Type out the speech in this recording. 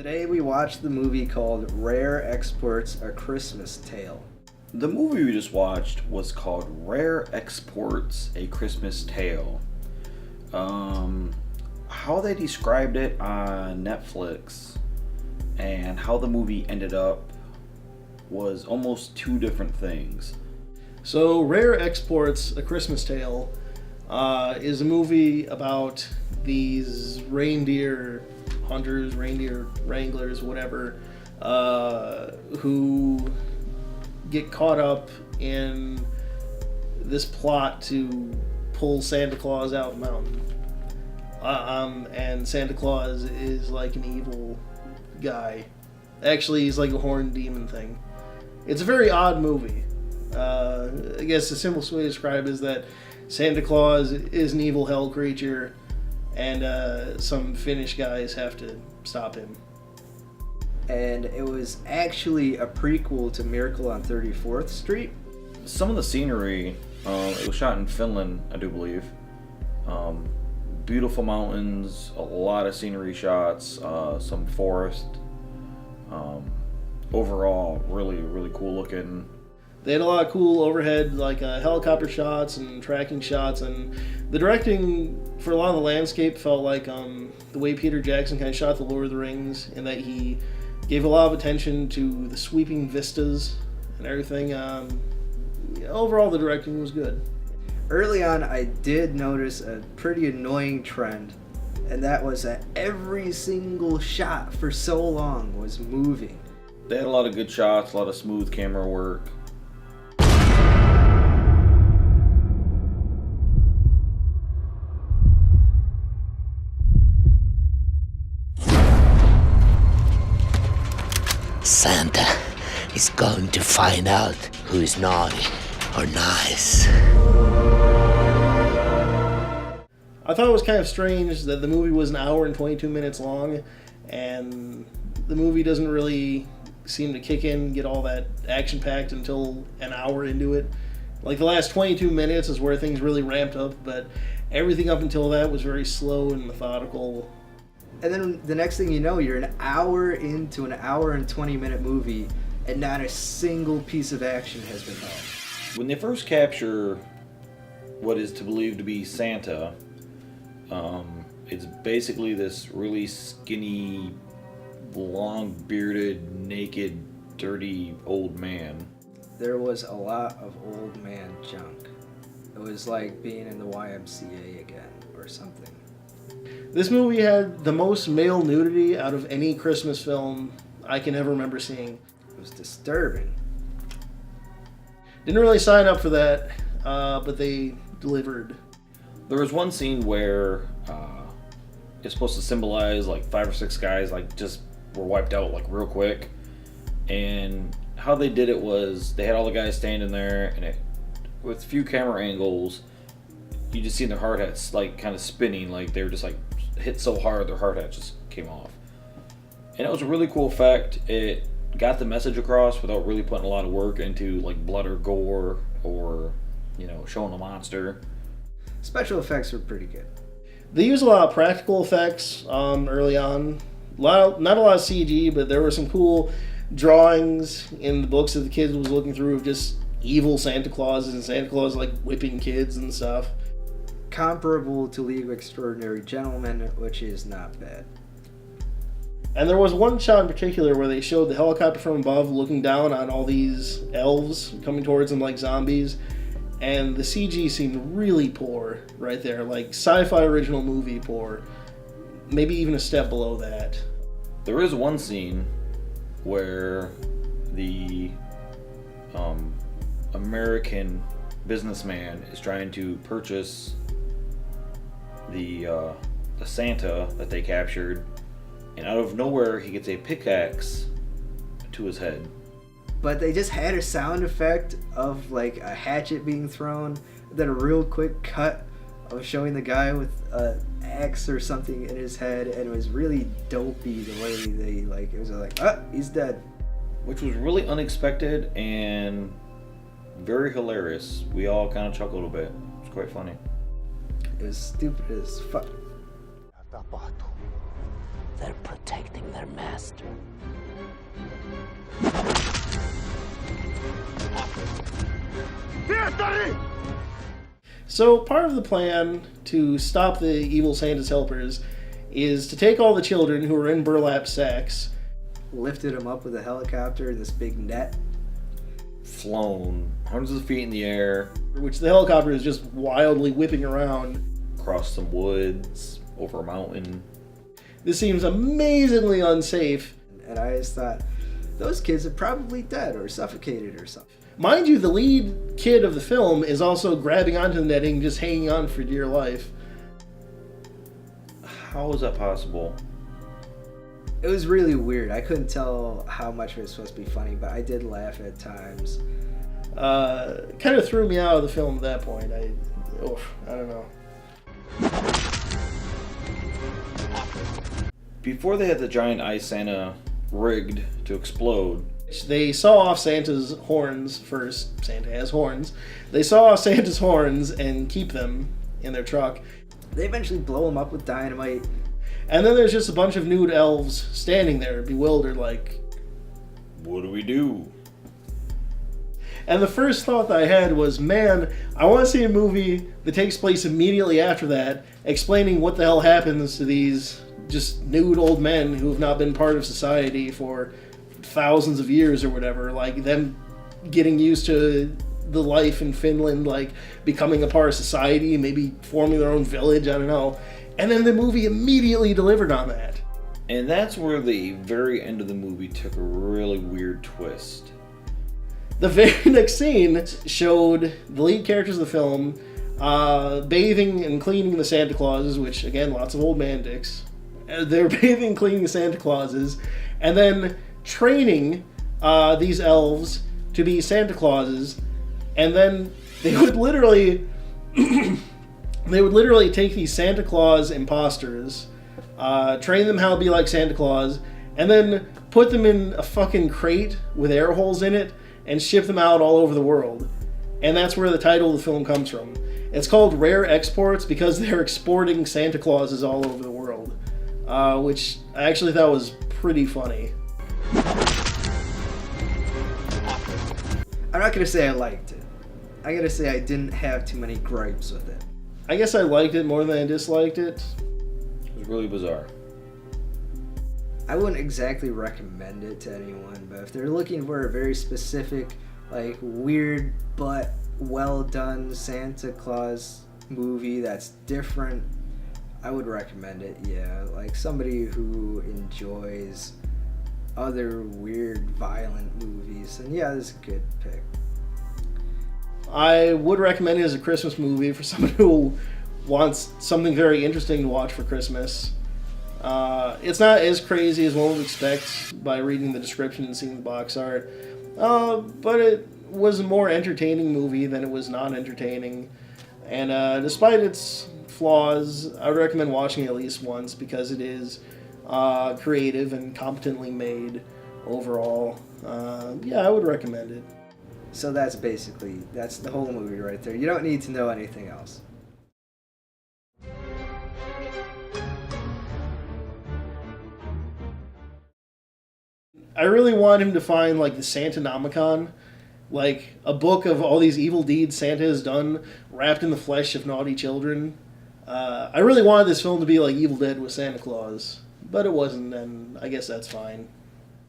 Today we watched the movie called Rare Exports: A Christmas Tale. The movie we just watched was called Rare Exports: A Christmas Tale. How they described it on Netflix and how the movie ended up was almost two different things. So, Rare Exports: A Christmas Tale is a movie about these reindeer hunters, reindeer wranglers, whatever, who get caught up in this plot to pull Santa Claus out of the mountain. And Santa Claus is like an evil guy. Actually, he's like a horned demon thing. It's a very odd movie. I guess the simplest way to describe it is that Santa Claus is an evil hell creature, and some Finnish guys have to stop him. And it was actually a prequel to Miracle on 34th Street. Some of the scenery, it was shot in Finland, I do believe. Beautiful mountains, a lot of scenery shots, some forest. Overall, really cool looking. They had a lot of cool overhead, like helicopter shots and tracking shots, and the directing for a lot of the landscape felt like the way Peter Jackson kind of shot The Lord of the Rings, in that he gave a lot of attention to the sweeping vistas and everything. Overall, the directing was good. Early on, I did notice a pretty annoying trend, and that was that every single shot for so long was moving. They had a lot of good shots, a lot of smooth camera work. Santa is going to find out who is naughty or nice. I thought it was kind of strange that the movie was an hour and 22 minutes long, and the movie doesn't really seem to kick in, get all that action-packed until an hour into it. Like, the last 22 minutes is where things really ramped up, but everything up until that was very slow and methodical. And then the next thing you know, you're an hour into an hour and 20-minute movie, and not a single piece of action has been held. When they first capture what is to believe to be Santa, it's basically this really skinny, long bearded, naked, dirty old man. There was a lot of old man junk. It was like being in the YMCA again or something. This movie had the most male nudity out of any Christmas film I can ever remember seeing. It was disturbing. Didn't really sign up for that, but they delivered. There was one scene where it's supposed to symbolize like 5 or 6 guys like just were wiped out like real quick, and how they did it was they had all the guys standing there, and with a few camera angles you just see their hard hats like kind of spinning, like they were just like hit so hard their hard hat just came off. And it was a really cool effect. It got the message across without really putting a lot of work into like blood or gore or, you know, showing a monster. Special effects were pretty good. They used a lot of practical effects early on. Not a lot of CG, but there were some cool drawings in the books that the kids was looking through of just evil Santa Clauses and Santa Claus like whipping kids and stuff. Comparable to League of Extraordinary Gentlemen, which is not bad. And there was one shot in particular where they showed the helicopter from above looking down on all these elves coming towards them like zombies, and the CG seemed really poor right there, like sci-fi original movie poor, maybe even a step below that. There is one scene where the American businessman is trying to purchase the Santa that they captured, and out of nowhere he gets a pickaxe to his head. But they just had a sound effect of like a hatchet being thrown, then a real quick cut of showing the guy with an axe or something in his head, and it was really dopey the way they it was like, he's dead. Which was really unexpected and very hilarious. We all kind of chuckled a bit. It was quite funny. It was stupid as fuck. they're protecting their master. So part of the plan to stop the evil Santa's helpers is to take all the children who are in burlap sacks, Lifted him up with a helicopter in this big net. Flown hundreds of feet in the air, which the helicopter is just wildly whipping around. across some woods, over a mountain. This seems amazingly unsafe. And I just thought, those kids are probably dead or suffocated or something. Mind you, the lead kid of the film is also grabbing onto the netting, just hanging on for dear life. How is that possible? It was really weird. I couldn't tell how much it was supposed to be funny, but I did laugh at times. Kind of threw me out of the film at that point. I don't know. Before they had the giant ice Santa rigged to explode, They saw off Santa's horns first. Santa has horns. They saw off Santa's horns and keep them in their truck. They eventually blow him up with dynamite. And then there's just a bunch of nude elves standing there, bewildered, like... what do we do? And the first thought that I had was, man, I want to see a movie that takes place immediately after that, explaining what the hell happens to these just nude old men who have not been part of society for thousands of years or whatever, like them getting used to the life in Finland, like becoming a part of society, maybe forming their own village, I don't know. And then the movie immediately delivered on that. And that's where the very end of the movie took a really weird twist. The very next scene showed the lead characters of the film bathing and cleaning the Santa Clauses, which, again, lots of old man dicks. They're bathing and cleaning the Santa Clauses, and then training these elves to be Santa Clauses, and then they would literally take these Santa Claus imposters, train them how to be like Santa Claus, and then put them in a fucking crate with air holes in it and ship them out all over the world. And that's where the title of the film comes from. It's called Rare Exports because they're exporting Santa Clauses all over the world, which I actually thought was pretty funny. I'm not going to say I liked it. I got to say I didn't have too many gripes with it. I guess I liked it more than I disliked it. It was really bizarre. I wouldn't exactly recommend it to anyone, but if they're looking for a very specific, like, weird but well done Santa Claus movie that's different, I would recommend it, yeah. Like, somebody who enjoys other weird, violent movies, and yeah, this is a good pick. I would recommend it as a Christmas movie for someone who wants something very interesting to watch for Christmas. It's not as crazy as one would expect by reading the description and seeing the box art, but it was a more entertaining movie than it was not entertaining. And despite its flaws, I would recommend watching it at least once because it is creative and competently made overall. Yeah, I would recommend it. So that's the whole movie right there. You don't need to know anything else. I really want him to find, like, the Santanomicon, like a book of all these evil deeds Santa has done, wrapped in the flesh of naughty children. I really wanted this film to be like Evil Dead with Santa Claus, but it wasn't, and I guess that's fine.